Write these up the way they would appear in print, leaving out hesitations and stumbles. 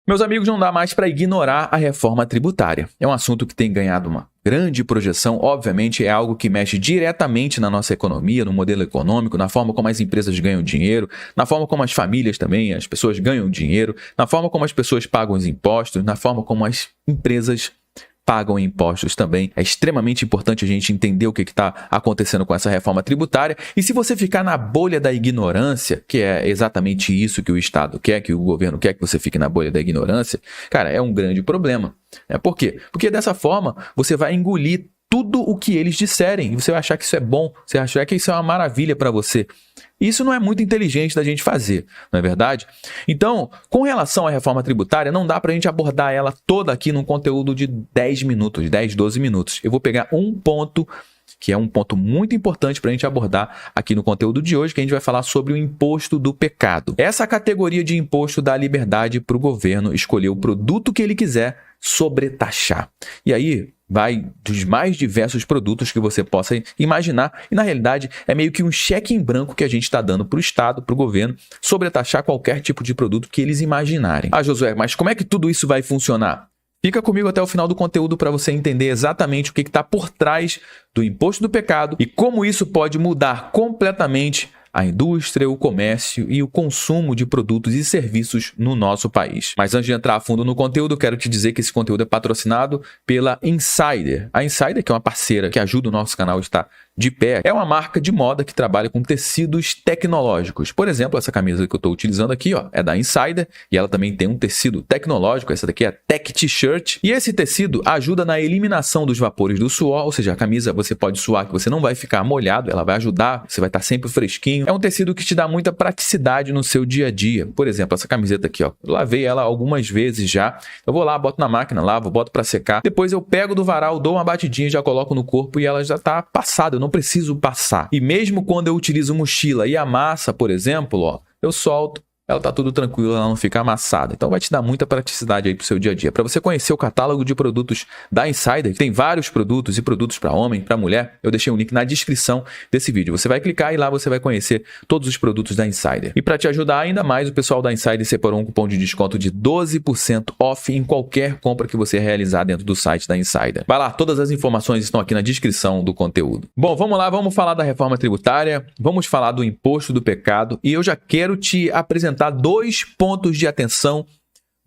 Meus amigos, não dá mais para ignorar a reforma tributária. É um assunto que tem ganhado uma grande projeção, obviamente é algo que mexe diretamente na nossa economia, no modelo econômico, na forma como as empresas ganham dinheiro, na forma como as famílias também, as pessoas ganham dinheiro, na forma como as pessoas pagam os impostos, na forma como as empresas pagam impostos também. É extremamente importante a gente entender o que está acontecendo com essa reforma tributária. E se você ficar na bolha da ignorância, que é exatamente isso que o Estado quer, que o governo quer que você fique na bolha da ignorância, cara, é um grande problema. Por quê? Porque dessa forma você vai engolir tudo o que eles disserem. E você vai achar que isso é bom, você vai achar que isso é uma maravilha para você. Isso não é muito inteligente da gente fazer, não é verdade? Então, com relação à reforma tributária, não dá para a gente abordar ela toda aqui num conteúdo de 10 minutos, 10, 12 minutos. Eu vou pegar um ponto, que é um ponto muito importante para a gente abordar aqui no conteúdo de hoje, que a gente vai falar sobre o imposto do pecado. Essa categoria de imposto dá liberdade para o governo escolher o produto que ele quiser sobretaxar. E aí vai dos mais diversos produtos que você possa imaginar e, na realidade, é meio que um cheque em branco que a gente está dando para o Estado, para o governo, sobretaxar qualquer tipo de produto que eles imaginarem. Ah, Josué, mas como é que tudo isso vai funcionar? Fica comigo até o final do conteúdo para você entender exatamente o que está por trás do imposto do pecado e como isso pode mudar completamente a indústria, o comércio e o consumo de produtos e serviços no nosso país. Mas antes de entrar a fundo no conteúdo, quero te dizer que esse conteúdo é patrocinado pela Insider. A Insider, que é uma parceira que ajuda o nosso canal a estar de pé, é uma marca de moda que trabalha com tecidos tecnológicos. Por exemplo, essa camisa que eu estou utilizando aqui, é da Insider e ela também tem um tecido tecnológico. Essa daqui é a Tech T-shirt e esse tecido ajuda na eliminação dos vapores do suor, ou seja, a camisa você pode suar que você não vai ficar molhado, ela vai ajudar, você vai estar sempre fresquinho. É um tecido que te dá muita praticidade no seu dia a dia. Por exemplo, essa camiseta aqui, eu lavei ela algumas vezes já. Eu vou lá, boto na máquina, lavo, boto para secar. Depois eu pego do varal, dou uma batidinha, já coloco no corpo e ela já está passada. Eu não preciso passar. E mesmo quando eu utilizo mochila e a massa, por exemplo, eu solto. Ela tá tudo tranquilo, ela não fica amassada. Então vai te dar muita praticidade aí pro seu dia a dia. Para você conhecer o catálogo de produtos da Insider, que tem vários produtos e produtos para homem, para mulher, eu deixei um link na descrição desse vídeo. Você vai clicar e lá você vai conhecer todos os produtos da Insider. E para te ajudar ainda mais, o pessoal da Insider separou um cupom de desconto de 12% off em qualquer compra que você realizar dentro do site da Insider. Vai lá, todas as informações estão aqui na descrição do conteúdo. Bom, vamos lá, vamos falar da reforma tributária, vamos falar do imposto do pecado e eu já quero te apresentar 2 pontos de atenção,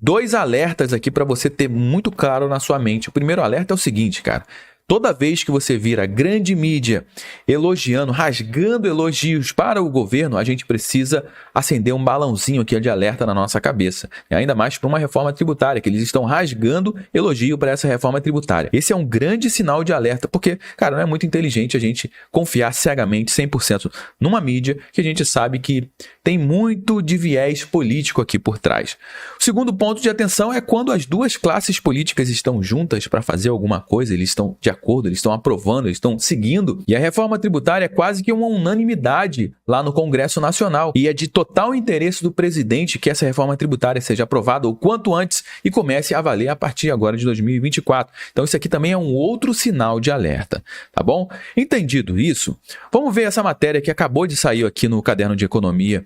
2 alertas aqui para você ter muito claro na sua mente. O primeiro alerta é o seguinte, cara. Toda vez que você vira grande mídia elogiando, rasgando elogios para o governo, a gente precisa acender um balãozinho aqui de alerta na nossa cabeça. E ainda mais para uma reforma tributária, que eles estão rasgando elogio para essa reforma tributária. Esse é um grande sinal de alerta, porque, cara, não é muito inteligente a gente confiar cegamente 100% numa mídia que a gente sabe que tem muito de viés político aqui por trás. O segundo ponto de atenção é quando as duas classes políticas estão juntas para fazer alguma coisa, eles estão de acordo, eles estão aprovando, eles estão seguindo. E a reforma tributária é quase que uma unanimidade lá no Congresso Nacional. E é de total interesse do presidente que essa reforma tributária seja aprovada o quanto antes e comece a valer a partir agora de 2024. Então isso aqui também é um outro sinal de alerta, tá bom? Entendido isso, vamos ver essa matéria que acabou de sair aqui no Caderno de Economia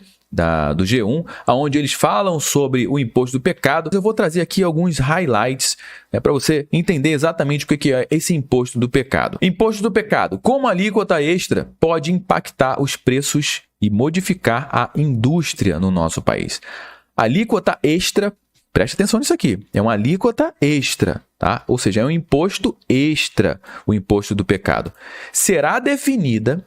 do G1, onde eles falam sobre o imposto do pecado. Eu vou trazer aqui alguns highlights para você entender exatamente o que é esse imposto do pecado. Imposto do pecado. Como a alíquota extra pode impactar os preços e modificar a indústria no nosso país. Alíquota extra, preste atenção nisso aqui, é uma alíquota extra, tá? Ou seja, é um imposto extra, o imposto do pecado. Será definida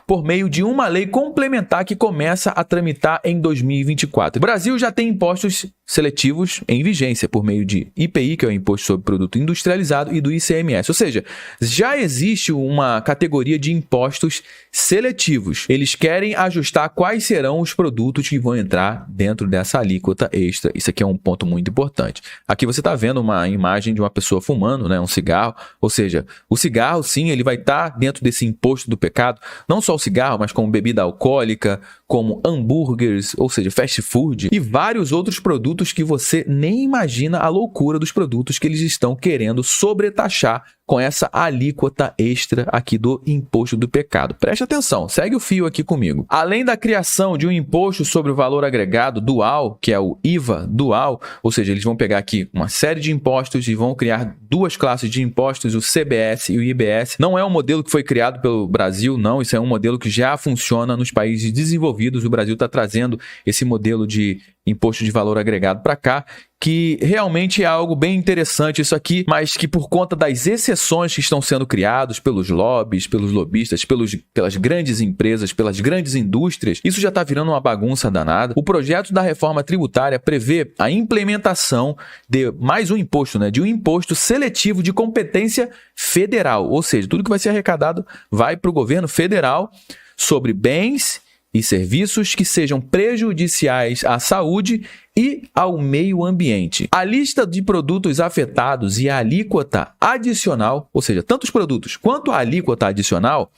por meio de uma lei complementar que começa a tramitar em 2024. O Brasil já tem impostos seletivos em vigência por meio de IPI, que é o Imposto sobre Produto Industrializado, e do ICMS. Ou seja, já existe uma categoria de impostos seletivos. Eles querem ajustar quais serão os produtos que vão entrar dentro dessa alíquota extra. Isso aqui é um ponto muito importante. Aqui você está vendo uma imagem de uma pessoa fumando, um cigarro. Ou seja, o cigarro, sim, ele vai estar dentro desse imposto do pecado. Não só o cigarro, mas como bebida alcoólica, como hambúrgueres, ou seja, fast food e vários outros produtos que você nem imagina a loucura dos produtos que eles estão querendo sobretaxar com essa alíquota extra aqui do imposto do pecado. Preste atenção, segue o fio aqui comigo. Além da criação de um imposto sobre o valor agregado dual, que é o IVA dual, ou seja, eles vão pegar aqui uma série de impostos e vão criar duas classes de impostos, o CBS e o IBS. Não é um modelo que foi criado pelo Brasil, não, isso é um modelo que já funciona nos países desenvolvidos. O Brasil está trazendo esse modelo de imposto de valor agregado para cá, que realmente é algo bem interessante isso aqui, mas que por conta das exceções que estão sendo criadas pelos lobbies, pelos lobistas, pelas grandes empresas, pelas grandes indústrias, isso já está virando uma bagunça danada. O projeto da reforma tributária prevê a implementação de mais um imposto, de um imposto seletivo de competência federal, ou seja, tudo que vai ser arrecadado vai para o governo federal sobre bens e serviços que sejam prejudiciais à saúde e ao meio ambiente. A lista de produtos afetados e a alíquota adicional, ou seja, tanto os produtos quanto a alíquota adicional,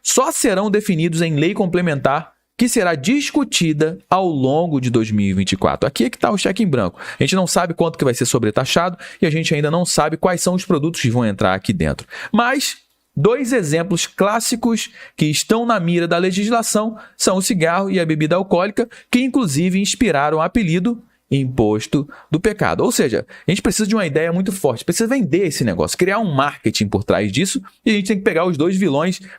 só serão definidos em lei complementar que será discutida ao longo de 2024. Aqui é que está o cheque em branco. A gente não sabe quanto que vai ser sobretaxado e a gente ainda não sabe quais são os produtos que vão entrar aqui dentro. Mas dois exemplos clássicos que estão na mira da legislação são o cigarro e a bebida alcoólica, que inclusive inspiraram o apelido imposto do pecado. Ou seja, a gente precisa de uma ideia muito forte, precisa vender esse negócio, criar um marketing por trás disso, e a gente tem que pegar os dois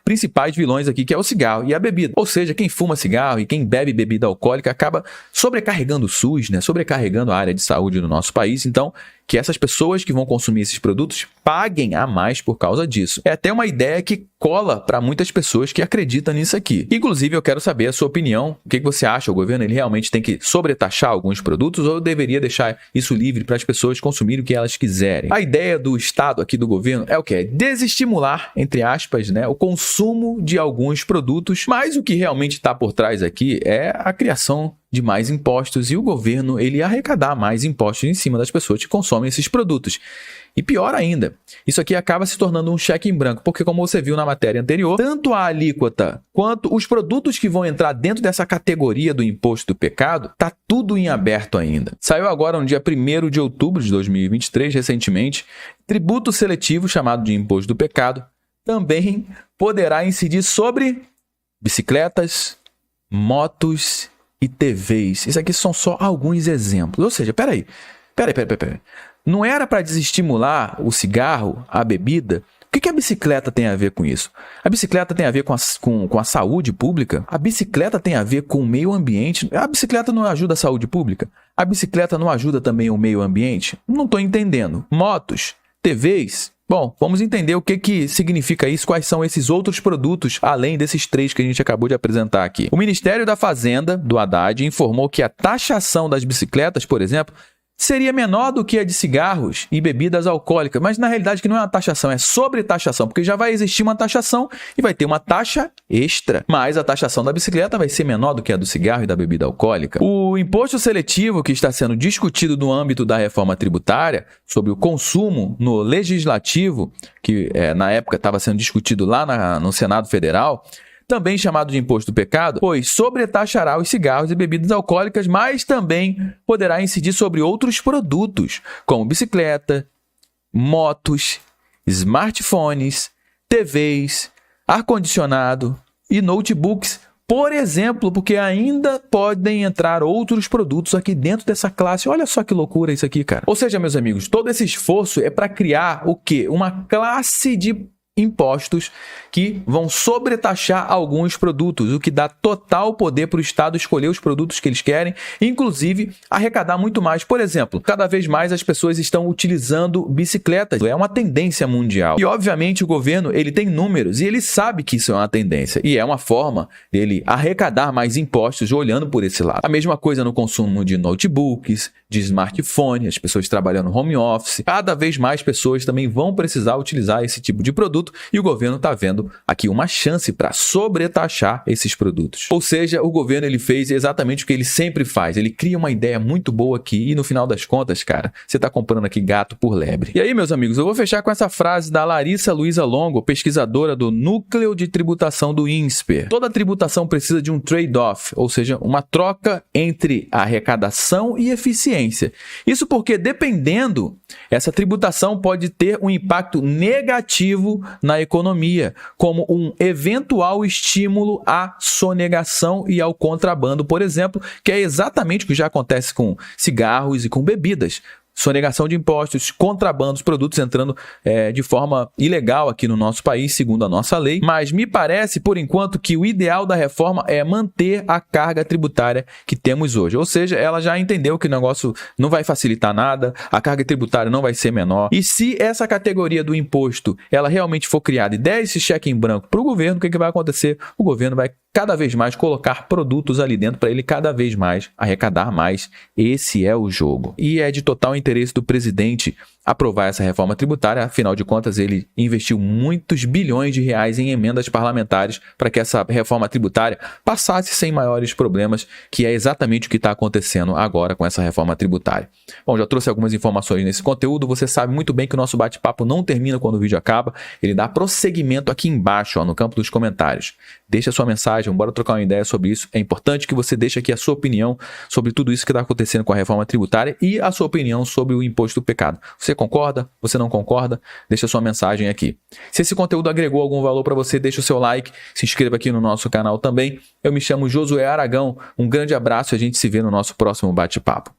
principais vilões aqui, que é o cigarro e a bebida. Ou seja, quem fuma cigarro e quem bebe bebida alcoólica acaba sobrecarregando o SUS, sobrecarregando a área de saúde do nosso país. Então, que essas pessoas que vão consumir esses produtos paguem a mais por causa disso. É até uma ideia que cola para muitas pessoas que acreditam nisso aqui. Inclusive, eu quero saber a sua opinião. O que você acha? O governo ele realmente tem que sobretaxar alguns produtos ou deveria deixar isso livre para as pessoas consumirem o que elas quiserem? A ideia do Estado aqui do governo é o quê? Desestimular, entre aspas, o consumo de alguns produtos, mas o que realmente está por trás aqui é a criação de mais impostos e o governo ele arrecadar mais impostos em cima das pessoas que consomem esses produtos. E pior ainda, isso aqui acaba se tornando um cheque em branco, porque como você viu na matéria anterior, tanto a alíquota quanto os produtos que vão entrar dentro dessa categoria do imposto do pecado, tá tudo em aberto ainda. Saiu agora no dia 1º de outubro de 2023, recentemente, tributo seletivo chamado de imposto do pecado também poderá incidir sobre bicicletas, motos e TVs. Isso aqui são só alguns exemplos. Ou seja, peraí. Não era para desestimular o cigarro, a bebida? O que a bicicleta tem a ver com isso? A bicicleta tem a ver com a saúde pública? A bicicleta tem a ver com o meio ambiente? A bicicleta não ajuda a saúde pública? A bicicleta não ajuda também o meio ambiente? Não estou entendendo. Motos, TVs... Bom, vamos entender o que significa isso, quais são esses outros produtos, além desses três que a gente acabou de apresentar aqui. O Ministério da Fazenda, do Haddad, informou que a taxação das bicicletas, por exemplo, seria menor do que a de cigarros e bebidas alcoólicas, mas na realidade que não é uma taxação, é sobretaxação, porque já vai existir uma taxação e vai ter uma taxa extra, mas a taxação da bicicleta vai ser menor do que a do cigarro e da bebida alcoólica. O imposto seletivo que está sendo discutido no âmbito da reforma tributária sobre o consumo no legislativo, que na época estava sendo discutido lá no Senado Federal, também chamado de imposto do pecado, pois sobretaxará os cigarros e bebidas alcoólicas, mas também poderá incidir sobre outros produtos, como bicicleta, motos, smartphones, TVs, ar-condicionado e notebooks, por exemplo, porque ainda podem entrar outros produtos aqui dentro dessa classe. Olha só que loucura isso aqui, cara. Ou seja, meus amigos, todo esse esforço é para criar o quê? Uma classe de impostos que vão sobretaxar alguns produtos, o que dá total poder para o Estado escolher os produtos que eles querem, inclusive arrecadar muito mais. Por exemplo, cada vez mais as pessoas estão utilizando bicicletas, é uma tendência mundial. E obviamente o governo ele tem números e ele sabe que isso é uma tendência e é uma forma dele arrecadar mais impostos olhando por esse lado. A mesma coisa no consumo de notebooks, de smartphone, as pessoas trabalhando no home office. Cada vez mais pessoas também vão precisar utilizar esse tipo de produto e o governo está vendo aqui uma chance para sobretaxar esses produtos. Ou seja, o governo ele fez exatamente o que ele sempre faz. Ele cria uma ideia muito boa aqui e no final das contas, cara, você está comprando aqui gato por lebre. E aí, meus amigos, eu vou fechar com essa frase da Larissa Luiza Longo, pesquisadora do Núcleo de Tributação do INSPER. Toda tributação precisa de um trade-off, ou seja, uma troca entre arrecadação e eficiência. eficiência. Isso porque, dependendo, essa tributação pode ter um impacto negativo na economia, como um eventual estímulo à sonegação e ao contrabando, por exemplo, que é exatamente o que já acontece com cigarros e com bebidas. Sonegação de impostos, contrabando, produtos entrando de forma ilegal aqui no nosso país, segundo a nossa lei. Mas me parece, por enquanto, que o ideal da reforma é manter a carga tributária que temos hoje. Ou seja, ela já entendeu que o negócio não vai facilitar nada, a carga tributária não vai ser menor. E se essa categoria do imposto ela realmente for criada e der esse cheque em branco para o governo, o que vai acontecer? O governo vai cada vez mais colocar produtos ali dentro para ele cada vez mais arrecadar mais. Esse é o jogo. E é de total interesse do presidente aprovar essa reforma tributária, afinal de contas ele investiu muitos bilhões de reais em emendas parlamentares para que essa reforma tributária passasse sem maiores problemas, que é exatamente o que está acontecendo agora com essa reforma tributária. Bom, já trouxe algumas informações nesse conteúdo, você sabe muito bem que o nosso bate-papo não termina quando o vídeo acaba, ele dá prosseguimento aqui embaixo, no campo dos comentários. Deixa a sua mensagem, bora trocar uma ideia sobre isso. É importante que você deixe aqui a sua opinião sobre tudo isso que está acontecendo com a reforma tributária e a sua opinião sobre o imposto do pecado. Você concorda? Você não concorda? Deixa a sua mensagem aqui. Se esse conteúdo agregou algum valor para você, deixa o seu like, se inscreva aqui no nosso canal também. Eu me chamo Josué Aragão, um grande abraço e a gente se vê no nosso próximo bate-papo.